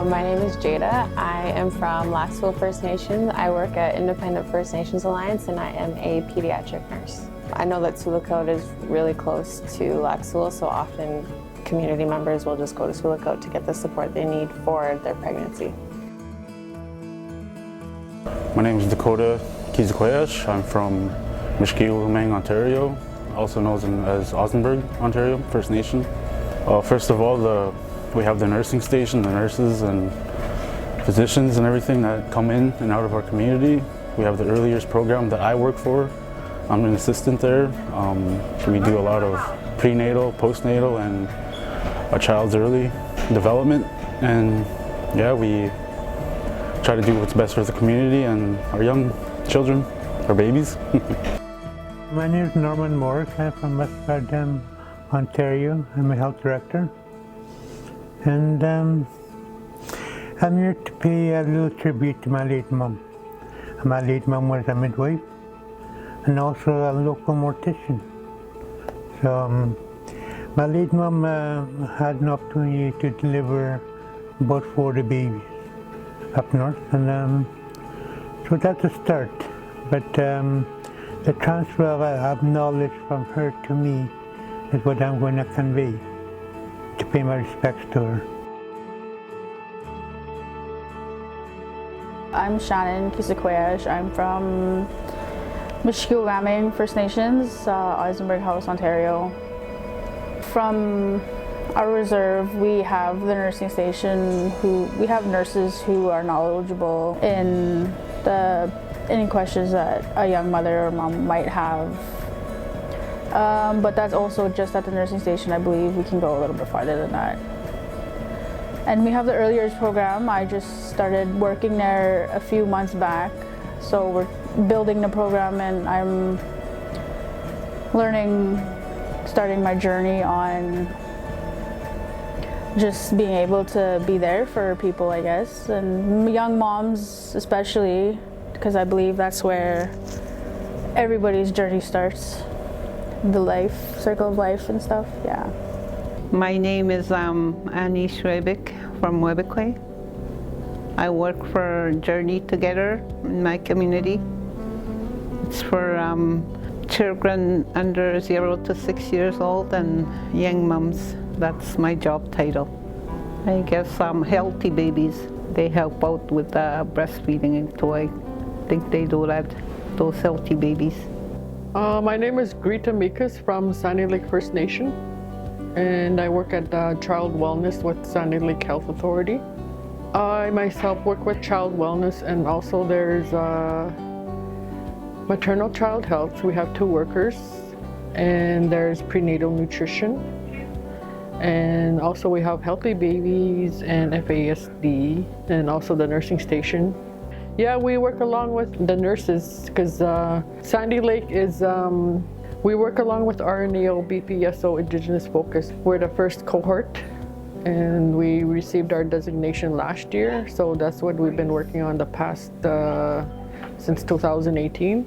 My name is Jada. I am from Laxville First Nation. I work at Independent First Nations Alliance and I am a pediatric nurse. I know that Sulakot is really close to Laxville, so often community members will just go to Sulakot to get the support they need for their pregnancy. My name is Dakota Kizikweyesh. I'm from Mishkiwumang, Ontario, also known as Ossenberg, Ontario, First Nation. First of all, we have the nursing station, the nurses and physicians and everything that come in and out of our community. We have the early years program that I work for. I'm an assistant there. We do a lot of prenatal, postnatal, and a child's early development. And yeah, we try to do what's best for the community and our young children, our babies. My name is Norman Morris. I'm from Muscadam, Ontario. I'm a health director. And I'm here to pay a little tribute to my late mom. My late mom was a midwife and also a local mortician. So my late mom had an opportunity to deliver about 40 babies up north, and so that's a start. But the transfer of knowledge from her to me is what I'm going to convey to pay my respects to her. I'm Shannon Kizikweyesh. I'm from Mishkiwumang First Nations, Eisenberg House, Ontario. From our reserve, we have the nursing station. We have nurses who are knowledgeable in any questions that a young mother or mom might have. But that's also just at the nursing station. I believe we can go a little bit farther than that. And we have the early years program. I just started working there a few months back. So we're building the program and I'm starting my journey on just being able to be there for people, I guess, and young moms especially, because I believe that's where everybody's journey starts. The circle of life and stuff, yeah. My name is Annie Schrebeck from Webekwe. I work for Journey Together in my community. It's for children under 0 to 6 years old and young moms. That's my job title. I guess healthy babies. They help out with breastfeeding, and so I think they do that, those healthy babies. My name is Greta Mikas from Sandy Lake First Nation, and I work at Child Wellness with Sandy Lake Health Authority. I myself work with Child Wellness, and also there's Maternal Child Health. We have 2 workers, and there's prenatal nutrition, and also we have Healthy Babies and FASD, and also the nursing station. Yeah, we work along with the nurses because Sandy Lake is, we work along with RNAO BPSO Indigenous Focus. We're the first cohort and we received our designation last year. So that's what we've been working on the past, since 2018.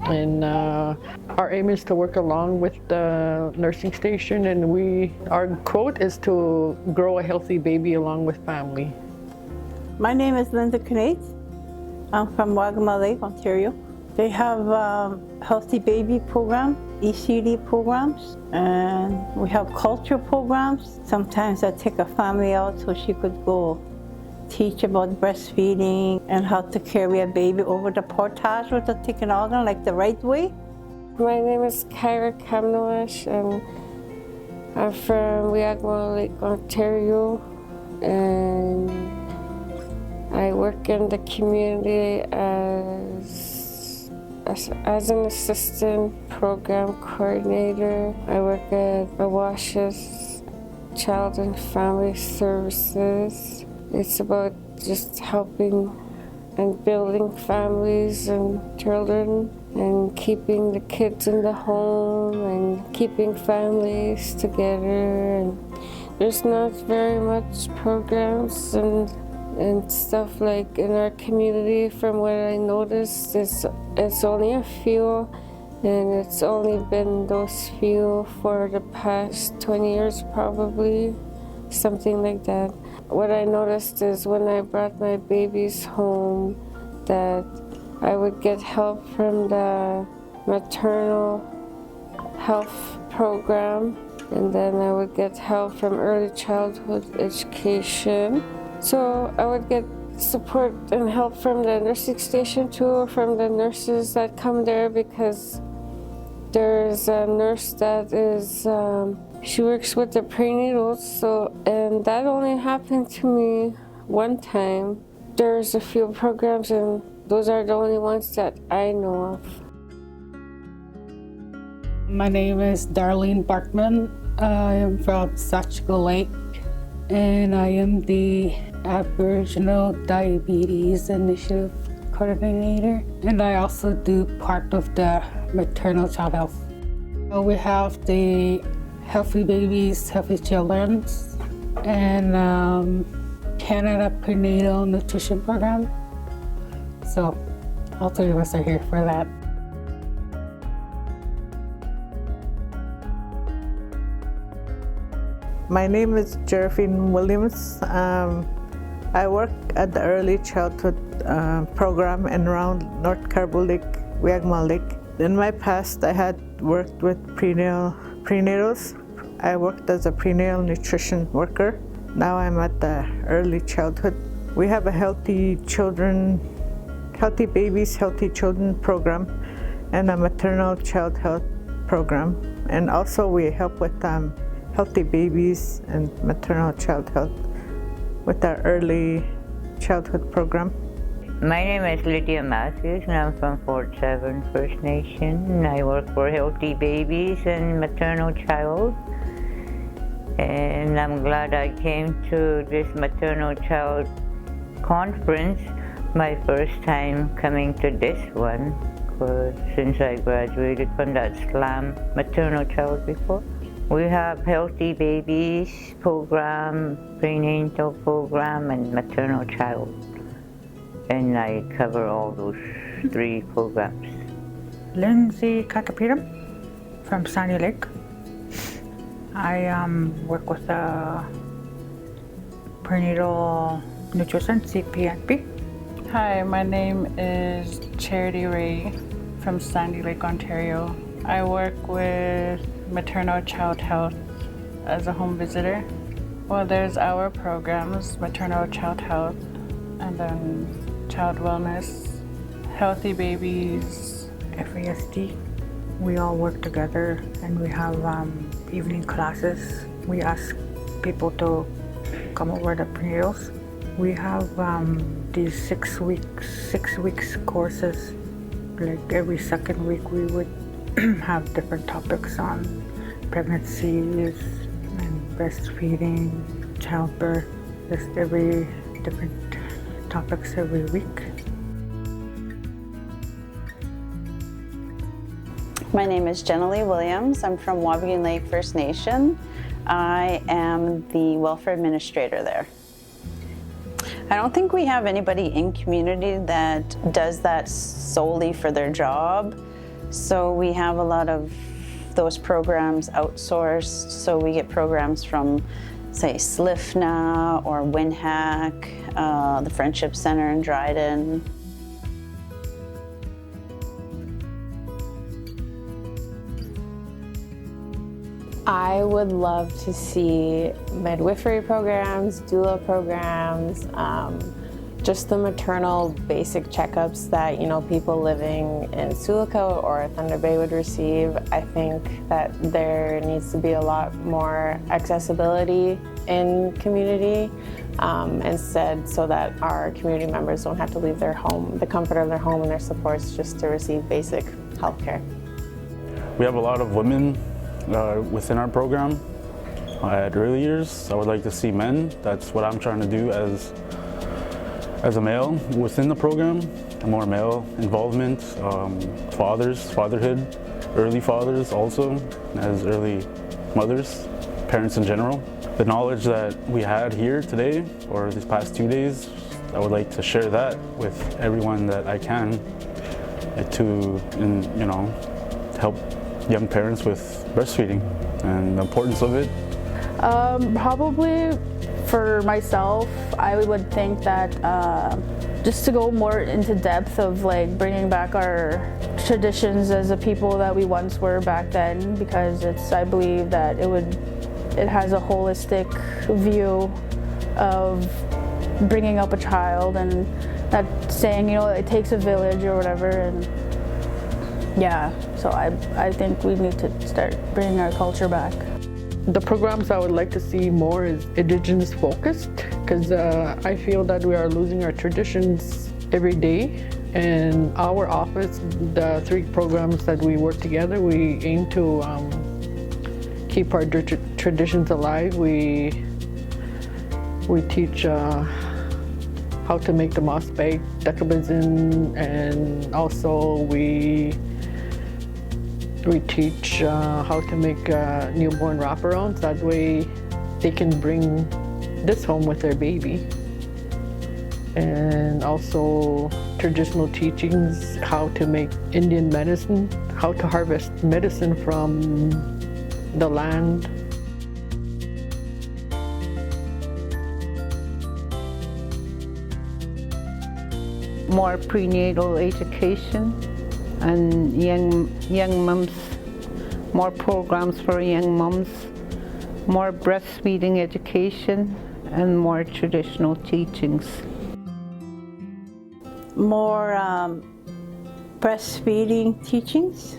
And our aim is to work along with the nursing station, and our quote is to grow a healthy baby along with family. My name is Linda Knate. I'm from Wagamama Lake, Ontario. They have healthy baby program, ECD programs, and we have culture programs. Sometimes I take a family out so she could go teach about breastfeeding and how to carry a baby over the portage with the taken organ, like the right way. My name is Kyra Kamnoash, and I'm from Wagamama Lake, Ontario, and I work in the community as an assistant program coordinator. I work at Awasha's Child and Family Services. It's about just helping and building families and children and keeping the kids in the home and keeping families together. And there's not very much programs and stuff like in our community. From what I noticed, it's only a few, and it's only been those few for the past 20 years probably, something like that. what I noticed is when I brought my babies home that I would get help from the maternal health program, and then I would get help from early childhood education. So I would get support and help from the nursing station too, from the nurses that come there, because there's a nurse that is, she works with the prenatals, and that only happened to me one time. There's a few programs, and those are the only ones that I know of. My name is Darlene Barkman. I am from Satchko Lake, and I am the Aboriginal Diabetes Initiative Coordinator, and I also do part of the maternal child health. We have the Healthy Babies, Healthy Children, and Canada Prenatal Nutrition Program. So all three of us are here for that. My name is Jerafine Williams. I work at the early childhood program in around North Caribou Lake, Wiagma Lake. In my past, I had worked with prenatals. I worked as a prenatal nutrition worker. Now I'm at the early childhood. We have a healthy babies, healthy children program, and a maternal child health program. And also we help with healthy babies and maternal child health with our early childhood program. My name is Lydia Matthews, and I'm from Fort Severn First Nation. I work for Healthy Babies and Maternal Child. And I'm glad I came to this maternal child conference, my first time coming to this one, since I graduated from that SLAM maternal child before. We have Healthy Babies program, prenatal program, and maternal child. And I cover all those three programs. Lindsay Kakapiram from Sandy Lake. I work with prenatal nutrition, CPNP. Hi, my name is Charity Ray from Sandy Lake, Ontario. I work with maternal child health as a home visitor. Well, there's our programs, maternal child health, and then child wellness, Healthy Babies, FASD. We all work together and we have evening classes. We ask people to come over to prenatals. We have these 6 weeks courses. Like every second week we would have different topics on pregnancies and breastfeeding, childbirth, just every different topics every week. My name is Jenna Lee Williams. I'm from Wabigoon Lake First Nation. I am the welfare administrator there. I don't think we have anybody in community that does that solely for their job. So we have a lot of those programs outsourced. So we get programs from, say, SLIFNA or WinHack, the Friendship Center in Dryden. I would love to see midwifery programs, doula programs, just the maternal basic checkups that people living in Sulico or Thunder Bay would receive. I think that there needs to be a lot more accessibility in community instead, so that our community members don't have to leave their home, the comfort of their home and their supports, just to receive basic health care. We have a lot of women within our program. At early years, I would like to see men. That's what I'm trying to do as a male within the program. More male involvement, fatherhood, early fathers also, as early mothers, parents in general. The knowledge that we had here today, or these past 2 days, I would like to share that with everyone that I can to help young parents with breastfeeding and the importance of it. Probably For myself, I would think that just to go more into depth of like bringing back our traditions as a people that we once were back then, because I believe that it has a holistic view of bringing up a child, and that saying, it takes a village or whatever, and yeah, so I think we need to start bringing our culture back. The programs I would like to see more is Indigenous focused, because I feel that we are losing our traditions every day. And our office, the 3 programs that we work together, we aim to keep our traditions alive. We teach how to make the moss bag, dekabazin, and also we teach how to make newborn wraparounds. That way they can bring this home with their baby. And also traditional teachings, how to make Indian medicine, how to harvest medicine from the land. More prenatal education and young moms, more programs for young moms, more breastfeeding education, and more traditional teachings. More breastfeeding teachings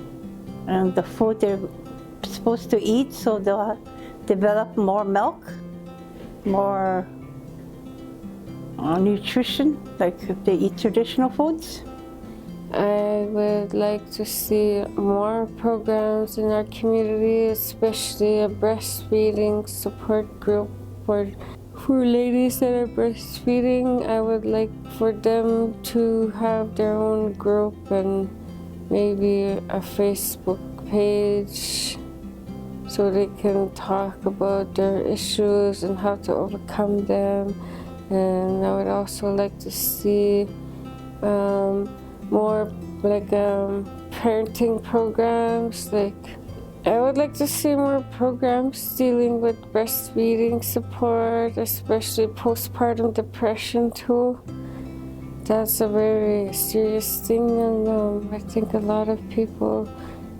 and the food they're supposed to eat, so they'll develop more milk, more nutrition, like if they eat traditional foods. I would like to see more programs in our community, especially a breastfeeding support group for ladies that are breastfeeding. I would like for them to have their own group and maybe a Facebook page so they can talk about their issues and how to overcome them. And I would also like to see more like parenting programs. Like, I would like to see more programs dealing with breastfeeding support, especially postpartum depression too. That's a very serious thing, and I think a lot of people,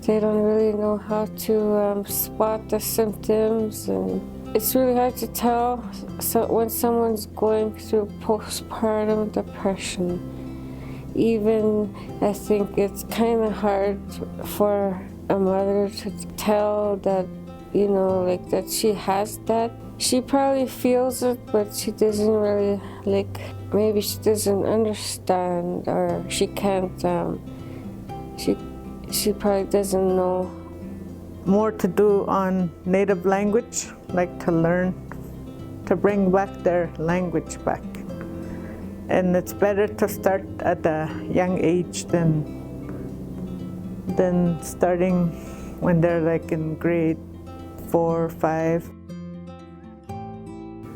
they don't really know how to spot the symptoms, and it's really hard to tell when someone's going through postpartum depression. Even I think it's kind of hard for a mother to tell that, like that she has that. She probably feels it, but she doesn't really, maybe she doesn't understand, or she can't, she probably doesn't know. More to do on native language, like to learn, to bring back their language back. And it's better to start at a young age than starting when they're like in grade 4 or 5.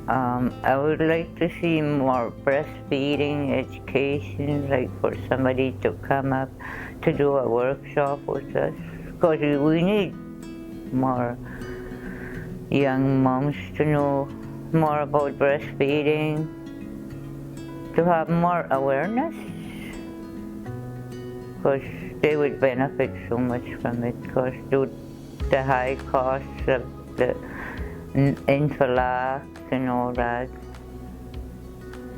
I would like to see more breastfeeding education, like for somebody to come up to do a workshop with us, because we need more young moms to know more about breastfeeding, to have more awareness, because they would benefit so much from it, because due to the high costs of the Infolac and all that,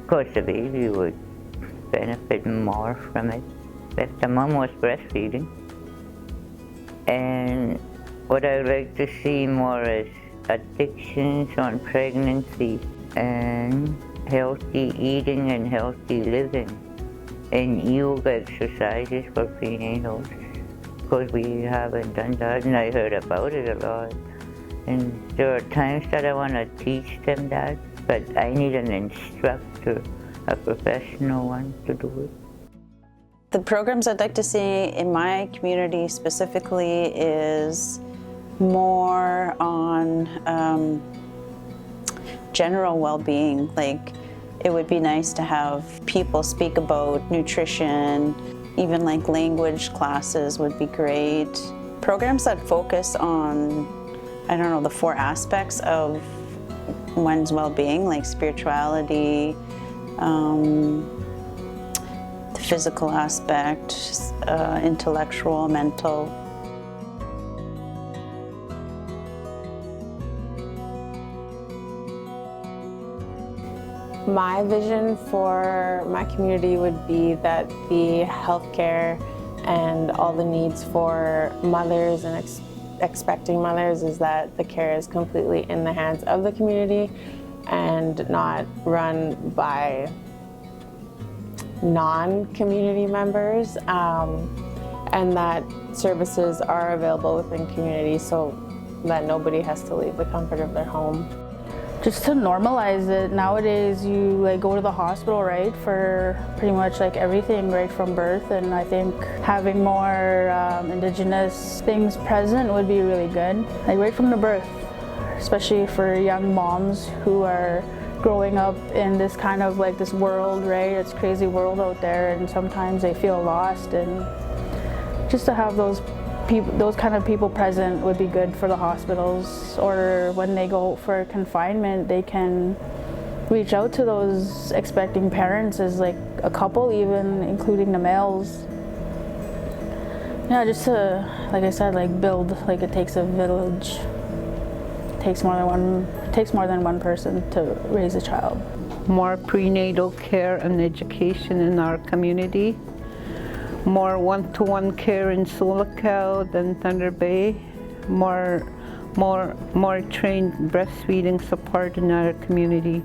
because the baby would benefit more from it if the mom was breastfeeding. And what I would like to see more is addictions on pregnancy and healthy eating and healthy living, and yoga exercises for prenatals, because we haven't done that, and I heard about it a lot. And there are times that I want to teach them that, but I need an instructor, a professional one, to do it. The programs I'd like to see in my community specifically is more on general well-being. Like, it would be nice to have people speak about nutrition, even like language classes would be great. Programs that focus on, I don't know, the 4 aspects of one's well-being, like spirituality, the physical aspect, intellectual, mental. My vision for my community would be that the healthcare and all the needs for mothers and expecting mothers is that the care is completely in the hands of the community and not run by non-community members, and that services are available within community so that nobody has to leave the comfort of their home. Just to normalize it, nowadays you go to the hospital, right, for pretty much everything right from birth, and I think having more Indigenous things present would be really good, right from the birth, especially for young moms who are growing up in this kind of this world, right, it's a crazy world out there, and sometimes they feel lost, and just to have those kind of people present would be good for the hospitals, or when they go for confinement, they can reach out to those expecting parents as a couple, even including the males. Yeah, just to, like I said, build, it takes a village. It takes more than one person to raise a child. More prenatal care and education in our community. More one-to-one care in Soulacow than Thunder Bay. More trained breastfeeding support in our community.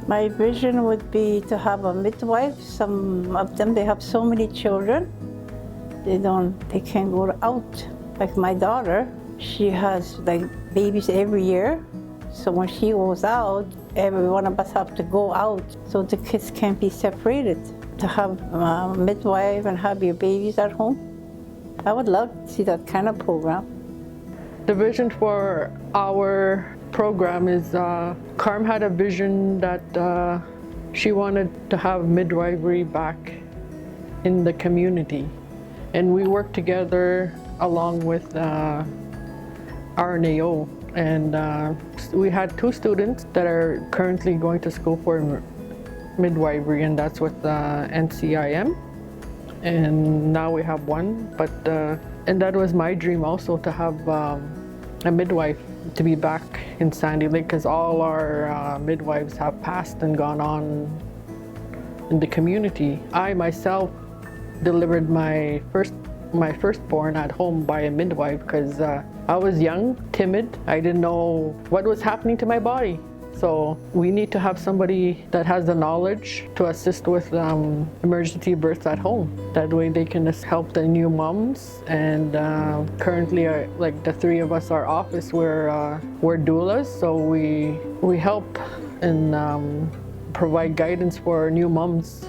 My vision would be to have a midwife. Some of them, they have so many children, they can't go out. Like my daughter, she has babies every year. So when she goes out, every one of us have to go out so the kids can't be separated. To have a midwife and have your babies at home, I would love to see that kind of program. The vision for our program is Carm had a vision that she wanted to have midwifery back in the community. And we worked together along with RNAO. And we had 2 students that are currently going to school for midwifery, and that's with NCIM. And now we have 1, but and that was my dream also, to have a midwife to be back in Sandy Lake, because all our midwives have passed and gone on in the community. I myself delivered my firstborn at home by a midwife because I was young, timid. I didn't know what was happening to my body. So we need to have somebody that has the knowledge to assist with emergency births at home. That way they can help the new moms. And currently, the 3 of us, our office, we're doulas. So we help and provide guidance for new moms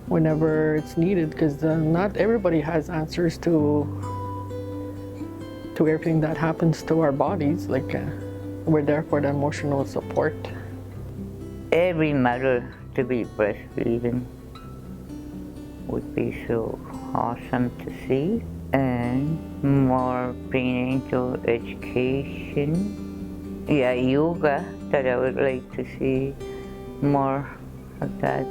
whenever it's needed, because not everybody has answers to everything that happens to our bodies. We're there for the emotional support. Every mother to be breastfeeding would be so awesome to see, and more prenatal education. Yeah, yoga, that I would like to see more of that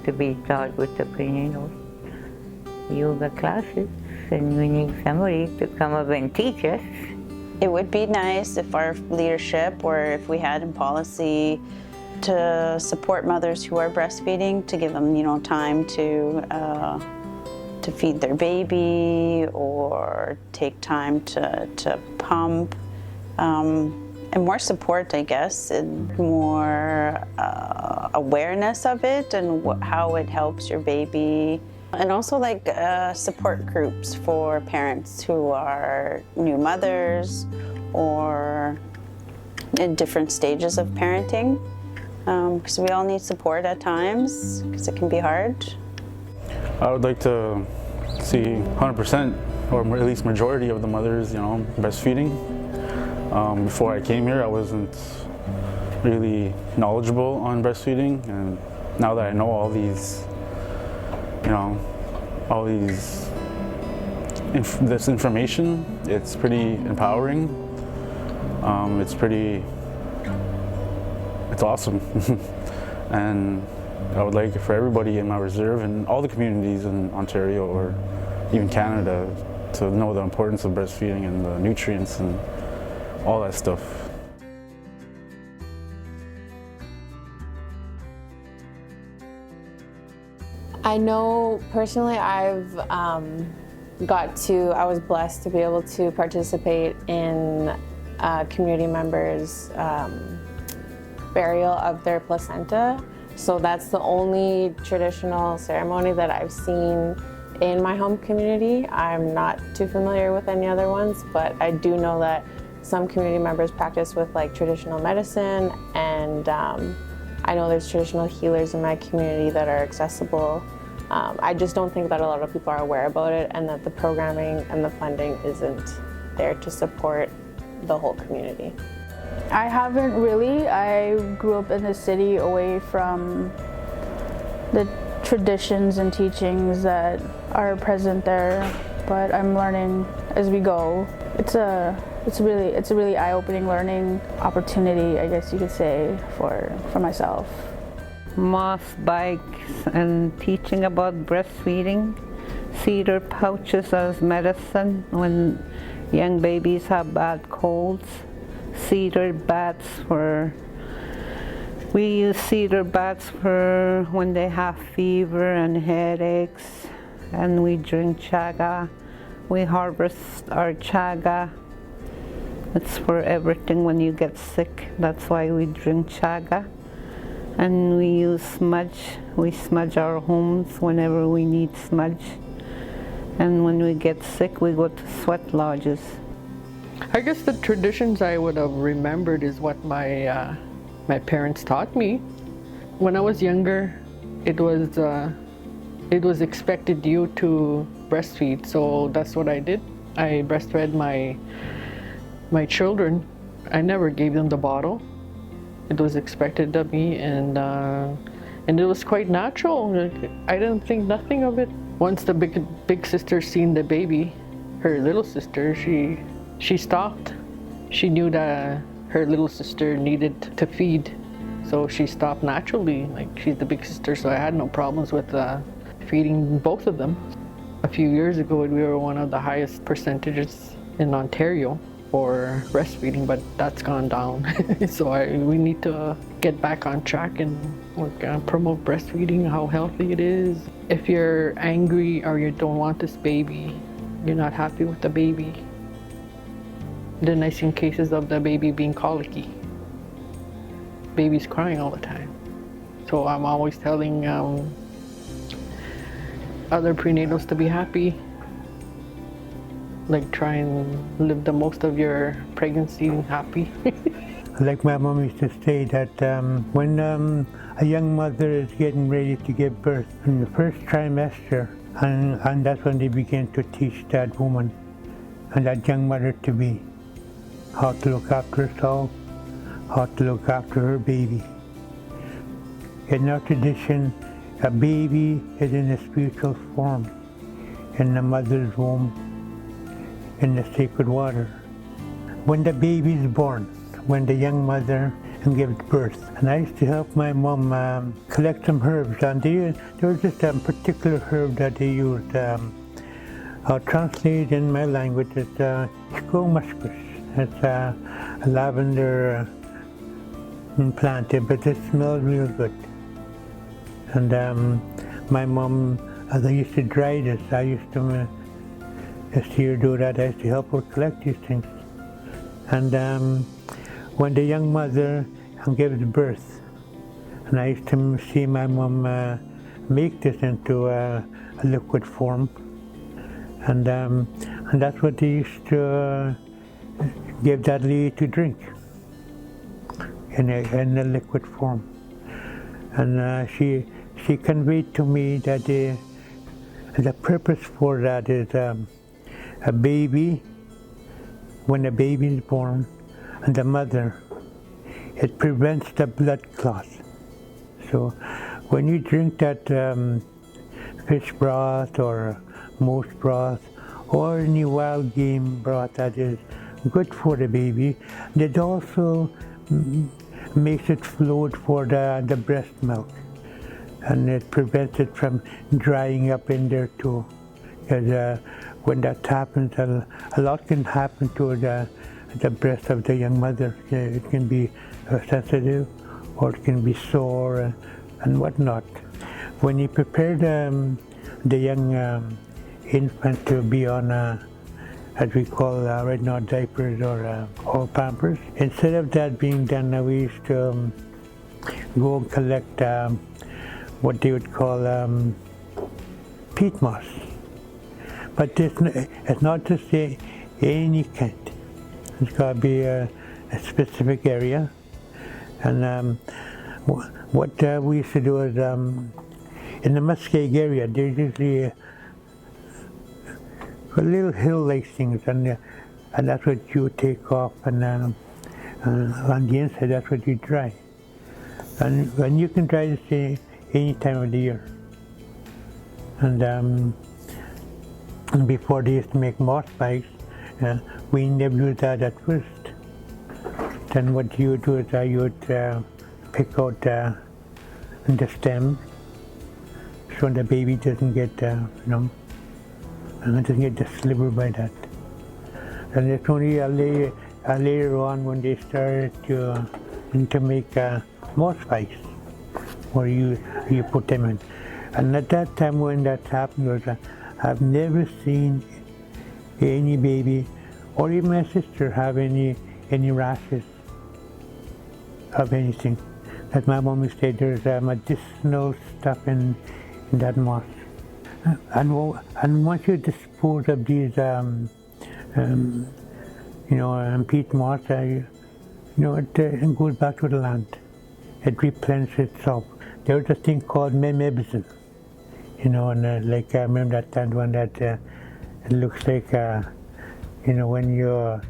to be taught with the prenatal yoga classes, and we need somebody to come up and teach us. It would be nice if our leadership, or if we had in policy to support mothers who are breastfeeding, to give them, time to feed their baby, or take time to pump, and more support, I guess, and more awareness of it and how it helps your baby. And also support groups for parents who are new mothers or in different stages of parenting, because we all need support at times, because it can be hard. I would like to see 100%, or at least majority of the mothers, breastfeeding. Before I came here, I wasn't really knowledgeable on breastfeeding, and now that I know all these this information, it's pretty empowering. It's awesome. And I would like for everybody in my reserve and all the communities in Ontario or even Canada to know the importance of breastfeeding and the nutrients and all that stuff. I know personally I was blessed to be able to participate in community members' burial of their placenta. So that's the only traditional ceremony that I've seen in my home community. I'm not too familiar with any other ones, but I do know that some community members practice with like traditional medicine, and I know there's traditional healers in my community that are accessible. I just don't think that a lot of people are aware about it, and that the programming and the funding isn't there to support the whole community. I haven't really. I grew up in the city away from the traditions and teachings that are present there, but I'm learning as we go. It's a really eye-opening learning opportunity, I guess you could say, for myself. Moss bikes and teaching about breastfeeding, cedar pouches as medicine when young babies have bad colds, cedar bats we use cedar bats for when they have fever and headaches, and we drink chaga. We harvest our chaga. It's for everything when you get sick. That's why we drink chaga. And we use smudge. We smudge our homes whenever we need smudge. And when we get sick, we go to sweat lodges. I guess the traditions I would have remembered is what my parents taught me. When I was younger, it was expected you to breastfeed, so that's what I did. I breastfed my children. I never gave them the bottle. It was expected of me, and it was quite natural. I didn't think nothing of it. Once the big sister seen the baby, her little sister, she stopped. She knew that her little sister needed to feed, so she stopped naturally. Like, she's the big sister, so I had no problems with feeding both of them. A few years ago, we were one of the highest percentages in Ontario for breastfeeding, but that's gone down. So we need to get back on track and promote breastfeeding, how healthy it is. If you're angry or you don't want this baby, you're not happy with the baby, then I've seen cases of the baby being colicky. Baby's crying all the time. So I'm always telling other prenatals to be happy. Like, try and live the most of your pregnancy happy. Like my mom used to say that when a young mother is getting ready to give birth in the first trimester, and that's when they begin to teach that woman and that young mother to be how to look after herself, how to look after her baby. In our tradition, a baby is in a spiritual form in the mother's womb, in the sacred water. When the baby is born, when the young mother gives birth, and I used to help my mom collect some herbs, and there was just a particular herb that they used. I'll translate in my language. It's muscus. It's a lavender plant, but it smells real good. And my mom, as I used to dry this, I used to see her do that. I used to help her collect these things. And when the young mother gives birth, and I used to see my mom make this into a liquid form, and that's what they used to give that lady to drink in a liquid form. And she conveyed to me that the purpose for that is a baby, when a baby is born, and the mother, it prevents the blood clot. So when you drink that fish broth or moose broth or any wild game broth that is good for the baby. It also makes it float for the breast milk, and it prevents it from drying up in there too. Because when that happens, a lot can happen to the breast of the young mother. It can be sensitive, or it can be sore and whatnot. When you prepare the young infant to be on as we call right now diapers or pampers, instead of that being done, we used to go and collect what they would call peat moss. But it's not just any kind. It's got to be a specific area. And what we used to do is in the Muskeg area, there's usually little hill-like things, and that's what you take off, and on the inside, that's what you dry. And you can dry this any time of the year. And before they used to make moss bags, we never used that at first. Then what you would do is you would pick out the stem, so the baby doesn't get, and it doesn't get the sliver by that. And it's only later on when they started to make moss bags, where you put them in. And at that time when that happened, was I've never seen any baby, or even my sister, have any rashes of anything. As my mom used to say, there's medicinal stuff in that moss. And once you dispose of these, peat moss, it goes back to the land. It replenishes itself. There's a thing called memebsen, and like I remember that one that it looks like, when you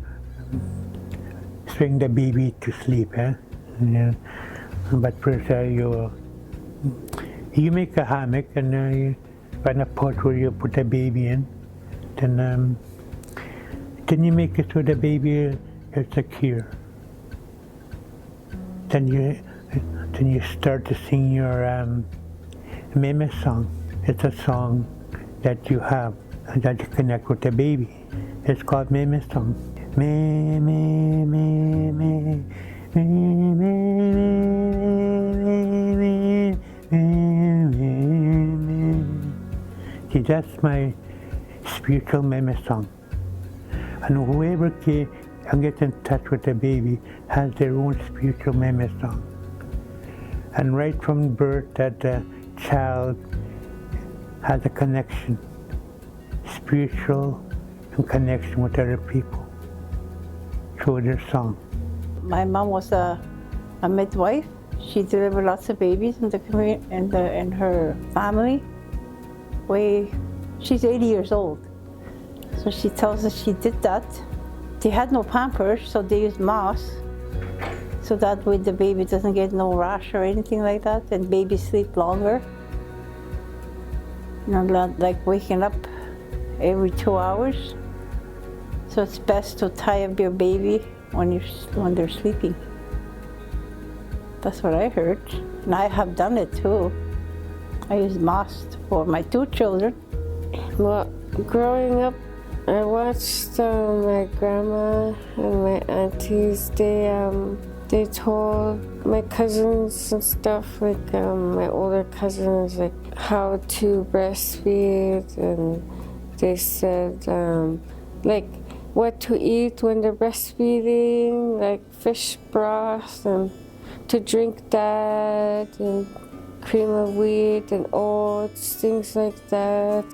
swing the baby to sleep, But first you make a hammock, and you find a pot where you put the baby in. Then you make it so the baby is secure. Then you start to sing your meme song. It's a song that you have and that you connect with the baby. It's called meme song. Me, me, me, me, me, me, me, me, me. See, that's my spiritual meme song. And whoever can get in touch with the baby has their own spiritual meme song. And right from birth, that child has a connection, spiritual and connection with other people through their song. My mom was a midwife. She delivered lots of babies in the community, in her family. She's 80 years old. So she tells us she did that. They had no Pampers, so they used moss. So that way the baby doesn't get no rash or anything like that, and babies sleep longer. Like waking up every 2 hours. So it's best to tie up your baby when they're sleeping. That's what I heard, and I have done it too. I use moss for my 2 children. Well, growing up, I watched my grandma and my aunties. They told my cousins and stuff, like my older cousins, like how to breastfeed, and they said like what to eat when they're breastfeeding, like fish broth, and to drink that, and cream of wheat and oats, things like that.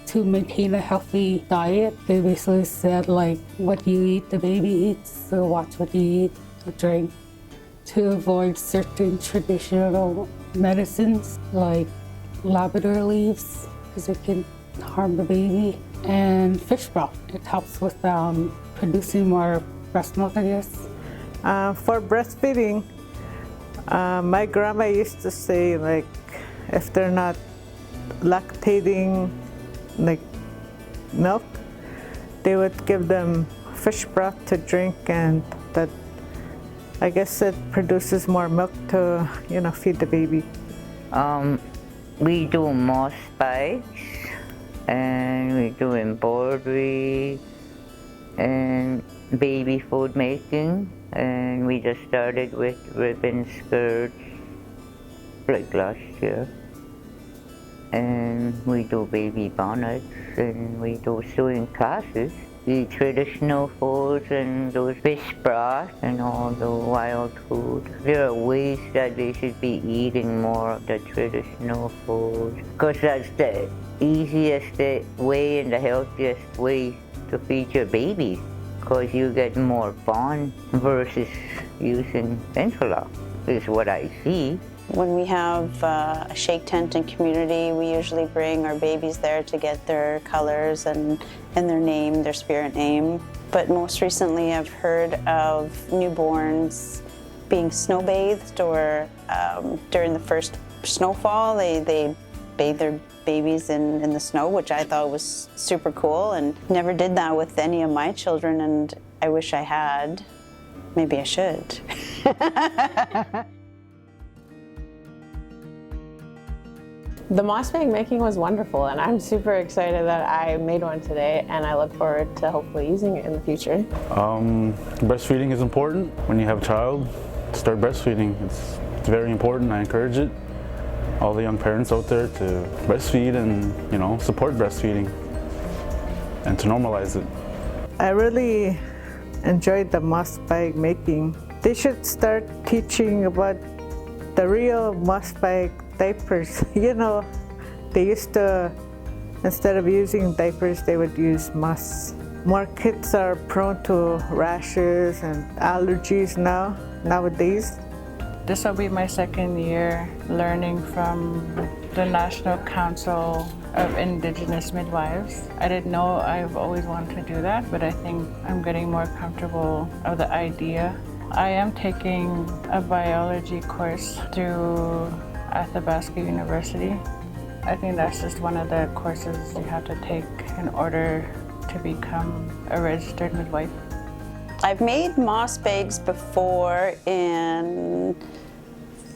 To maintain a healthy diet, they basically said like what you eat, the baby eats, so watch what you eat or drink. To avoid certain traditional medicines like lavender leaves, because it can harm the baby, and fish broth. It helps with producing more breast milk, I guess. For breastfeeding, my grandma used to say, like, if they're not lactating like milk, they would give them fish broth to drink, and that I guess it produces more milk to, feed the baby. We do moss spikes, and we do embroidery, and baby food making, and we just started with ribbon skirts like last year. And we do baby bonnets, and we do sewing classes. The traditional foods and those fish broth and all the wild food. There are ways that they should be eating more of the traditional food, because that's the easiest way and the healthiest way to feed your babies, because you get more bond versus using Ventralock, is what I see. When we have a shake tent in community, we usually bring our babies there to get their colors and their name, their spirit name. But most recently I've heard of newborns being snow bathed, or during the first snowfall they bathe their babies in the snow, which I thought was super cool, and never did that with any of my children, and I wish I had. Maybe I should. The moss bag making was wonderful, and I'm super excited that I made one today, and I look forward to hopefully using it in the future. Breastfeeding is important. When you have a child, start breastfeeding. It's very important. I encourage it. All the young parents out there to breastfeed and, support breastfeeding and to normalize it. I really enjoyed the moss bag making. They should start teaching about the real moss bag diapers. They used to, instead of using diapers, they would use moss. More kids are prone to rashes and allergies nowadays. This will be my second year learning from the National Council of Indigenous Midwives. I didn't know I've always wanted to do that, but I think I'm getting more comfortable of the idea. I am taking a biology course through Athabasca University. I think that's just one of the courses you have to take in order to become a registered midwife. I've made moss bags before in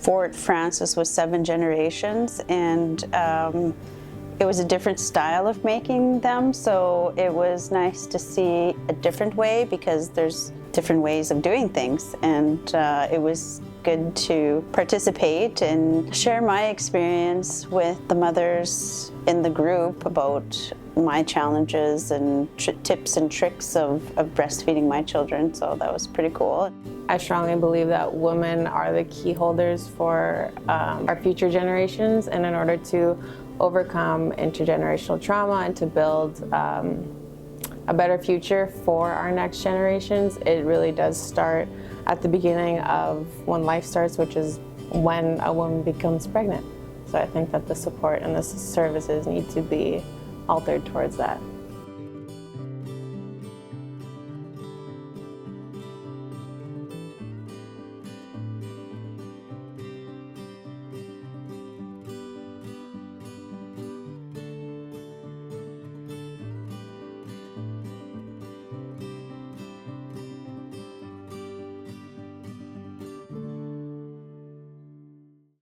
Fort Francis with 7 generations, and it was a different style of making them, so it was nice to see a different way, because there's different ways of doing things, and it was good to participate and share my experience with the mothers in the group about my challenges and tips and tricks of breastfeeding my children, so that was pretty cool. I strongly believe that women are the key holders for our future generations, and in order to overcome intergenerational trauma and to build a better future for our next generations, it really does start at the beginning of when life starts, which is when a woman becomes pregnant. So I think that the support and the services need to be altered towards that.